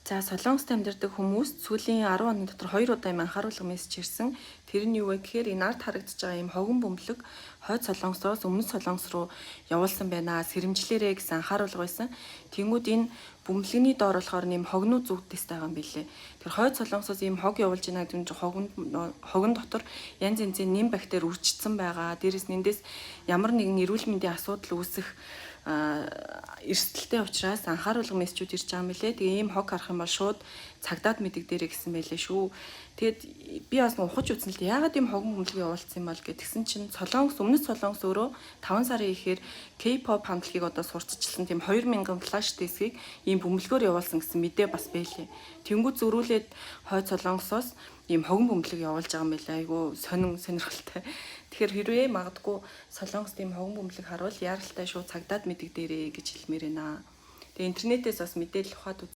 За Солонгост амьдардаг хүмүүс сүүлийн 10 оны дотор 2 удаа юм анхааруулга мессеж ирсэн. Тэр нь юу вэ гэхээр энэ ард харагдаж байгаа юм хогон бөмбөлөг хойд Солонгосоос өмнөд Солонгос руу явуулсан байна. Сэрэмжлээрээ гэсэн анхааруулга байсан. Тэнгүүд энэ бөмбөлөгний доор болохоор нэм хогноо зүгтээстэй байгаа юм билээ. Тэр хойд Солонгосоос ийм хог явуулж байна гэдэг нь хогон дотор янз янзын нэм бактери үржигдсэн байгаа. Дээрээс нэндээс ямар нэгэн эрүүл мэндийн асуудал үүсэх эрсдэлтэй учраас анхааруулга мессежүүд ирж байгаа юм лээ. Тэгээ ийм хог харах юм бол шууд цагдаад мэдэгдэрэй гэсэн байлээ шүү. Тэгэд би бас ухаж үзсэн л дээ. Яагаад ийм хогон бөмбөлөг явуулсан юм бол гэтгсэн чинь Солонгос өмнөд Солонгос өөрөө 5 сарын ихээр K-pop хамтлагийг одоо сурталчилсан тийм 2000 флаш дискийг ийм бөмбөлгөөр явуулсан гэсэн мэдээ бас байлээ. Тэнгүү зөрүүлээд хойд Солонгосоос ийм хогон бөмбөлөг явуулж байгаа юм байлаа. Айгу сонирхолтой. Тэгэхээр хэрвээ магадгүй Солонгост ийм хогон бөмбөлөг харуул яаралтай шууд цагдаад мэдэгдэрэй гэж хэлмээр байна. Тэгээ интернетээс бас мэдээлэл ухаад